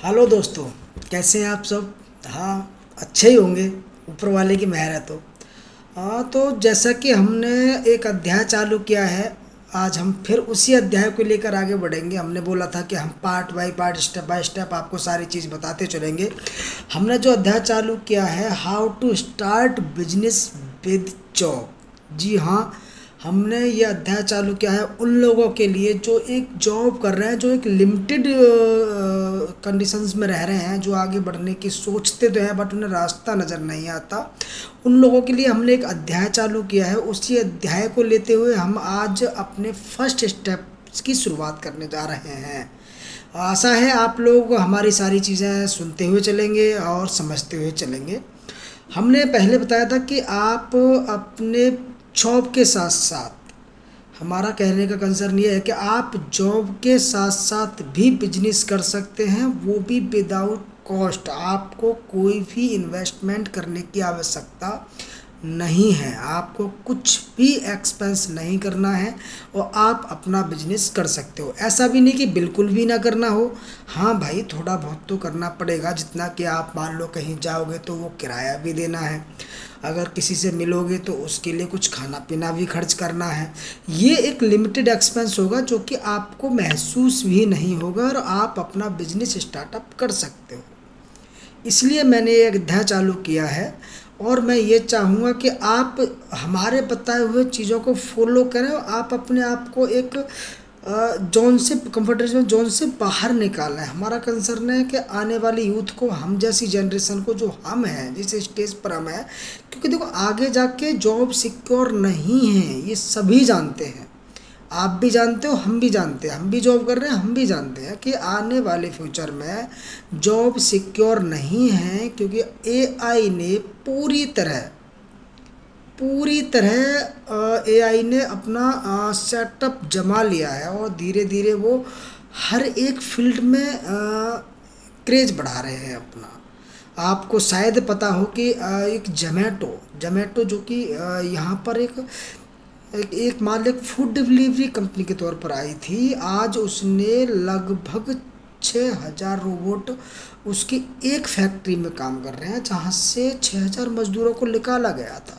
Hello दोस्तों, कैसे हैं आप सब। हाँ, अच्छे ही होंगे, ऊपर वाले की मेहर है। तो जैसा कि हमने एक अध्याय चालू किया है, आज हम फिर उसी अध्याय को लेकर आगे बढ़ेंगे। हमने बोला था कि हम पार्ट बाय स्टेप आपको सारी चीज़ बताते चलेंगे। हमने जो अध्याय चालू किया है, how to start business with job. जी हाँ, हमने ये अध्याय चालू किया है उन लोगों के लिए जो एक जॉब कर रहे हैं, जो एक लिमिटेड कंडीशंस में रह रहे हैं, जो आगे बढ़ने की सोचते तो हैं बट उन्हें रास्ता नज़र नहीं आता। उन लोगों के लिए हमने एक अध्याय चालू किया है। उसी अध्याय को लेते हुए हम आज अपने फर्स्ट स्टेप्स की शुरुआत करने जा रहे हैं। आशा है आप लोग हमारी सारी चीज़ें सुनते हुए चलेंगे और समझते हुए चलेंगे। हमने पहले बताया था कि आप अपने जॉब के साथ साथ, हमारा कहने का कंसर्न ये है कि आप जॉब के साथ साथ भी बिजनेस कर सकते हैं, वो भी विदाउट कॉस्ट। आपको कोई भी इन्वेस्टमेंट करने की आवश्यकता नहीं है, आपको कुछ भी एक्सपेंस नहीं करना है और आप अपना बिजनेस कर सकते हो। ऐसा भी नहीं कि बिल्कुल भी ना करना हो। हाँ भाई, थोड़ा बहुत तो करना पड़ेगा, जितना कि आप मान लो कहीं जाओगे तो वो किराया भी देना है, अगर किसी से मिलोगे तो उसके लिए कुछ खाना पीना भी खर्च करना है। ये एक लिमिटेड एक्सपेंस होगा जो कि आपको महसूस भी नहीं होगा और आप अपना बिजनेस स्टार्टअप कर सकते हो। इसलिए मैंने एक अध्याय चालू किया है और मैं ये चाहूँगा कि आप हमारे बताए हुए चीज़ों को फॉलो करें और आप अपने आप को एक जोन से, कंफर्टेबल जोन से बाहर निकालना है। हमारा कंसर्न है कि आने वाली यूथ को, हम जैसी जनरेशन को, जो हम हैं, जिस स्टेज पर हम हैं, क्योंकि देखो आगे जाके जॉब सिक्योर नहीं है, ये सभी जानते हैं। आप भी जानते हो, हम भी जानते हैं, हम भी जॉब कर रहे हैं, हम भी जानते हैं कि आने वाले फ्यूचर में जॉब सिक्योर नहीं है, क्योंकि एआई ने पूरी तरह एआई ने अपना सेटअप जमा लिया है और धीरे धीरे वो हर एक फील्ड में क्रेज बढ़ा रहे हैं अपना। आपको शायद पता हो कि एक जोमेटो जो कि यहाँ पर एक मान लो एक फूड डिलीवरी कंपनी के तौर पर आई थी, आज उसने लगभग 6,000 रोबोट उसकी एक फैक्ट्री में काम कर रहे हैं, जहाँ से 6,000 मजदूरों को निकाला गया था।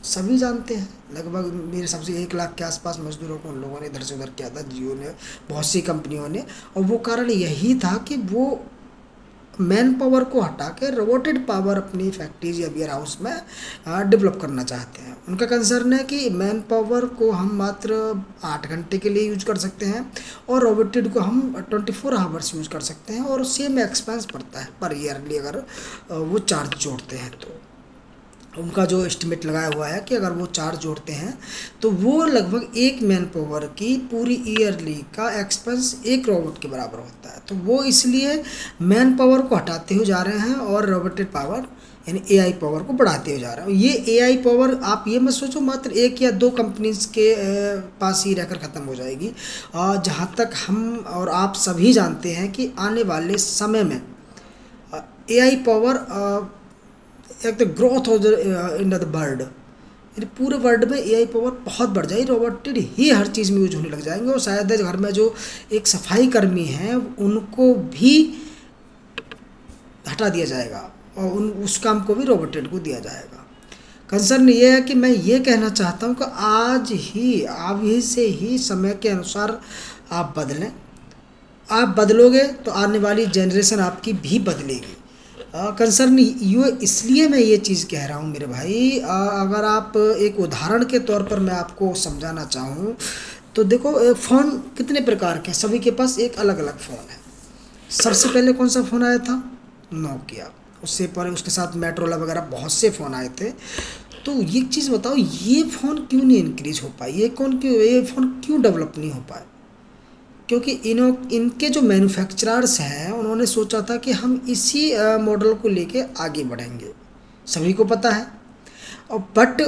सभी जानते हैं, लगभग मेरे हिसाब से 1 लाख के आसपास मजदूरों को उन लोगों ने इधर से उधर किया था, जियो ने, बहुत सी कंपनियों ने। और वो कारण यही था कि वो मैन पावर को हटा के रोबोटेड पावर अपनी फैक्ट्रीज या वेयर हाउस में डेवलप करना चाहते हैं। उनका कंसर्न है कि मैन पावर को हम मात्र 8 घंटे के लिए यूज कर सकते हैं और रोबोटेड को हम 24 आवर्स यूज कर सकते हैं, और सेम एक्सपेंस पड़ता है पर ईयरली अगर वो चार्ज जोड़ते हैं तो। उनका जो एस्टिमेट लगाया हुआ है कि अगर वो चार्ज जोड़ते हैं तो वो लगभग एक मैन पावर की पूरी ईयरली का एक्सपेंस एक रोबोट के बराबर होता है। तो वो इसलिए मैन पावर को हटाते हुए जा रहे हैं और रोबोटेड पावर यानी एआई पावर को बढ़ाते हुए जा रहे हैं। ये एआई पावर आप ये मत सोचो मात्र 1 या 2 कंपनीज के पास ही रहकर ख़त्म हो जाएगी। जहाँ तक हम और आप सभी जानते हैं कि आने वाले समय में एआई पावर एक तो ग्रोथ हो इन द वर्ल्ड, यानी पूरे वर्ल्ड में एआई पावर बहुत बढ़ जाएगी। रोबोटेड ही हर चीज़ में यूज होने लग जाएंगे और शायद घर में जो एक सफाई कर्मी हैं उनको भी हटा दिया जाएगा और उस काम को भी रोबोटेड को दिया जाएगा। कंसर्न ये है कि मैं ये कहना चाहता हूँ कि आज ही से ही समय के अनुसार आप बदलें। आप बदलोगे तो आने वाली जनरेशन आपकी भी बदलेगी। कंसर्न ये इसलिए मैं ये चीज़ कह रहा हूँ मेरे भाई। अगर आप एक उदाहरण के तौर पर मैं आपको समझाना चाहूँ तो देखो, फ़ोन कितने प्रकार के, सभी के पास एक अलग अलग फ़ोन है। सबसे पहले कौन सा फ़ोन आया था? नोकिया। उससे पहले उसके साथ मेट्रोला वगैरह बहुत से फ़ोन आए थे। तो ये चीज़ बताओ, ये फ़ोन क्यों नहीं इंक्रीज हो पाई, ये फ़ोन क्यों डेवलप नहीं हो पाए? क्योंकि इनके जो मैन्युफैक्चरर्स हैं उन्होंने सोचा था कि हम इसी मॉडल को लेके आगे बढ़ेंगे, सभी को पता है। और बट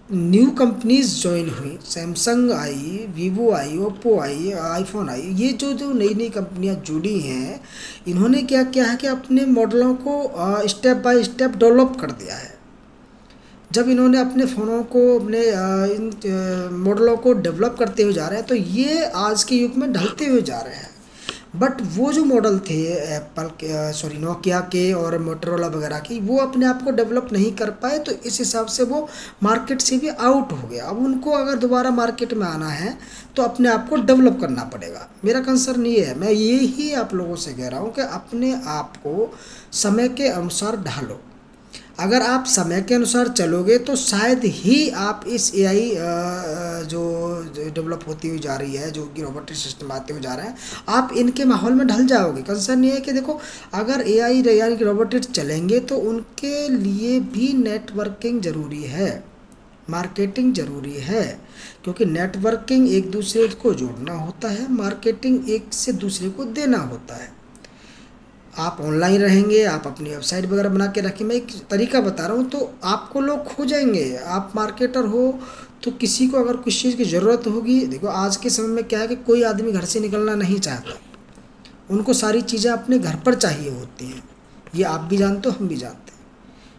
न्यू कंपनीज ज्वाइन हुई, सैमसंग आई, वीवो आई, ओप्पो आई, आईफोन आई, ये जो जो नई नई कंपनियां जुड़ी हैं, इन्होंने क्या किया है कि अपने मॉडलों को स्टेप बाय स्टेप डेवलप कर दिया है। जब इन्होंने अपने फ़ोनों को, अपने इन मॉडलों को डेवलप करते हुए जा रहे हैं तो ये आज के युग में ढलते हुए जा रहे हैं। बट वो जो मॉडल थे एप्पल के, सॉरी नोकिया के और मोटरोला वगैरह की, वो अपने आप को डेवलप नहीं कर पाए, तो इस हिसाब से वो मार्केट से भी आउट हो गया। अब उनको अगर दोबारा मार्केट में आना है तो अपने आप को डेवलप करना पड़ेगा। मेरा कंसर्न ये है, मैं ये ही आप लोगों से कह रहा हूँ कि अपने आप को समय के अनुसार ढालो। अगर आप समय के अनुसार चलोगे तो शायद ही आप इस एआई जो डेवलप होती हुई जा रही है, जो कि रोबोटिक सिस्टम आते हुए जा रहे हैं, आप इनके माहौल में ढल जाओगे। कंसर्न ये है कि देखो, अगर एआई यानी कि रोबोटिक चलेंगे तो उनके लिए भी नेटवर्किंग ज़रूरी है, मार्केटिंग ज़रूरी है, क्योंकि नेटवर्किंग एक दूसरे को जोड़ना होता है, मार्केटिंग एक से दूसरे को देना होता है। आप ऑनलाइन रहेंगे, आप अपनी वेबसाइट वगैरह बना के रखें, मैं एक तरीका बता रहा हूँ, तो आपको लोग खो जाएंगे। आप मार्केटर हो तो किसी को अगर किसी चीज़ की ज़रूरत होगी, देखो आज के समय में क्या है कि कोई आदमी घर से निकलना नहीं चाहता, उनको सारी चीज़ें अपने घर पर चाहिए होती हैं। ये आप भी जानते हो, हम भी जानते हैं।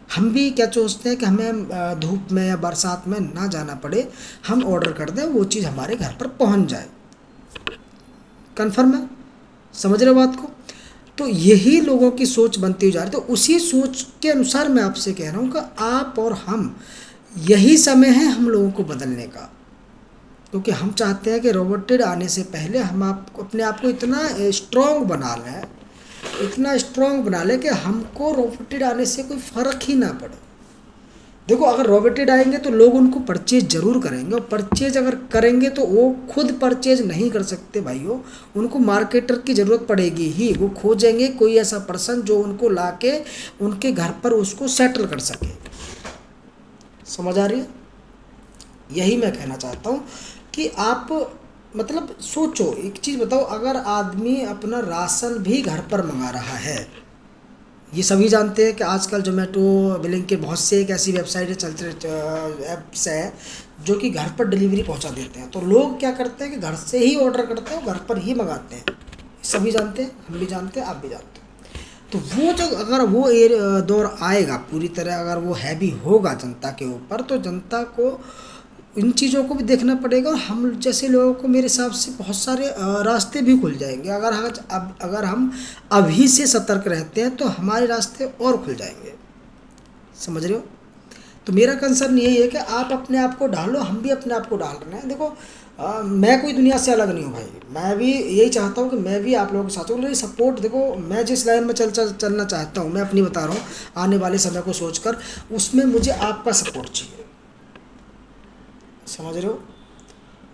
हम भी क्या सोचते हैं कि हमें धूप में या बरसात में ना जाना पड़े, हम ऑर्डर कर दें, वो चीज़ हमारे घर पर पहुँच जाए। कन्फर्म है? समझ रहे हो बात को? तो यही लोगों की सोच बनती हुई जा रही है। तो उसी सोच के अनुसार मैं आपसे कह रहा हूँ कि आप और हम, यही समय है हम लोगों को बदलने का, क्योंकि हम चाहते हैं कि रोबोटेड आने से पहले हम आपको अपने आप को इतना स्ट्रॉन्ग बना लें, इतना स्ट्रॉन्ग बना लें कि हमको रोबोटेड आने से कोई फ़र्क ही ना पड़े। देखो, अगर रोबोटेड आएंगे तो लोग उनको परचेज जरूर करेंगे, और परचेज अगर करेंगे तो वो खुद परचेज नहीं कर सकते भाइयों, उनको मार्केटर की ज़रूरत पड़ेगी ही। वो खोजेंगे कोई ऐसा पर्सन जो उनको लाके उनके घर पर उसको सेटल कर सके। समझ आ रही है? यही मैं कहना चाहता हूँ कि आप मतलब सोचो, एक चीज़ बताओ, अगर आदमी अपना राशन भी घर पर मंगा रहा है, ये सभी जानते हैं कि आजकल जोमेटो, ब्लिंकिट, बहुत से एक ऐसी वेबसाइटें चलते ऐप्स हैं जो कि घर पर डिलीवरी पहुंचा देते हैं। तो लोग क्या करते हैं कि घर से ही ऑर्डर करते हैं, घर पर ही मंगाते हैं। सभी जानते हैं, हम भी जानते हैं, आप भी जानते हैं। तो वो जो अगर वो दौर आएगा पूरी तरह, अगर वो हैवी होगा जनता के ऊपर, तो जनता को इन चीज़ों को भी देखना पड़ेगा। हम जैसे लोगों को मेरे हिसाब से बहुत सारे रास्ते भी खुल जाएंगे। अगर हम अभी से सतर्क रहते हैं तो हमारे रास्ते और खुल जाएंगे। समझ रहे हो? तो मेरा कंसर्न यही है कि आप अपने आप को ढालो, हम भी अपने आप को डाल रहे हैं। देखो, मैं कोई दुनिया से अलग नहीं हूँ भाई, मैं भी यही चाहता हूँ कि मैं भी आप लोगों के साथ हूँ। लेकिन सपोर्ट, देखो मैं जिस लाइन में चलना चाहता हूँ, मैं अपनी बता रहा हूँ, आने वाले समय को सोचकर, उसमें मुझे आपका सपोर्ट चाहिए। समझ रहे हो?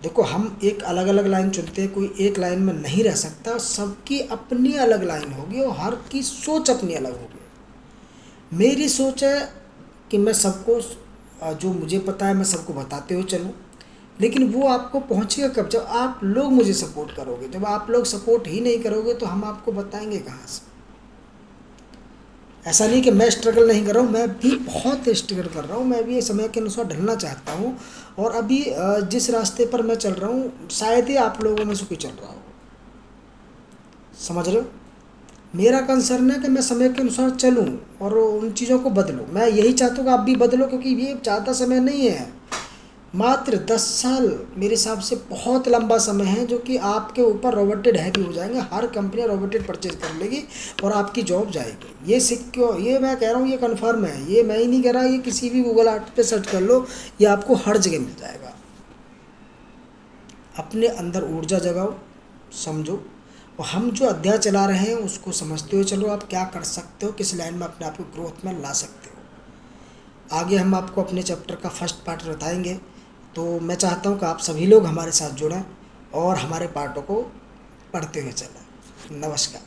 देखो, हम एक अलग अलग लाइन चुनते हैं, कोई एक लाइन में नहीं रह सकता, सबकी अपनी अलग लाइन होगी और हर की सोच अपनी अलग होगी। मेरी सोच है कि मैं सबको जो मुझे पता है मैं सबको बताते हुए चलूँ, लेकिन वो आपको पहुँचेगा कब? जब आप लोग मुझे सपोर्ट करोगे। जब आप लोग सपोर्ट ही नहीं करोगे तो हम आपको बताएंगे कहाँ से? ऐसा नहीं कि मैं स्ट्रगल नहीं कर रहा हूँ, मैं भी बहुत स्ट्रगल कर रहा हूँ, मैं भी समय के अनुसार ढलना चाहता हूँ। और अभी जिस रास्ते पर मैं चल रहा हूँ, शायद ही आप लोगों में से कोई चल रहा हो। समझ रहे हो? मेरा कंसर्न है कि मैं समय के अनुसार चलूँ और उन चीज़ों को बदलूँ। मैं यही चाहता हूँ कि आप भी बदलो, क्योंकि ये ज़्यादा समय नहीं है, मात्र 10 साल मेरे हिसाब से बहुत लंबा समय है, जो कि आपके ऊपर रोबोटेड हैवी हो जाएंगे। हर कंपनी रोबोटेड परचेज कर लेगी और आपकी जॉब जाएगी। ये सिक्योर, ये मैं कह रहा हूँ, ये कन्फर्म है। ये मैं ही नहीं कह रहा, ये किसी भी गूगल आर्ट पे सर्च कर लो, ये आपको हर जगह मिल जाएगा। अपने अंदर ऊर्जा जगाओ, समझो, और हम जो अध्याय चला रहे हैं उसको समझते हुए चलो। आप क्या कर सकते हो, किस लाइन में अपने आप को ग्रोथ में ला सकते हो। आगे हम आपको अपने चैप्टर का फर्स्ट पार्ट बताएंगे। तो मैं चाहता हूँ कि आप सभी लोग हमारे साथ जुड़ें और हमारे पार्टों को पढ़ते हुए चलें। नमस्कार।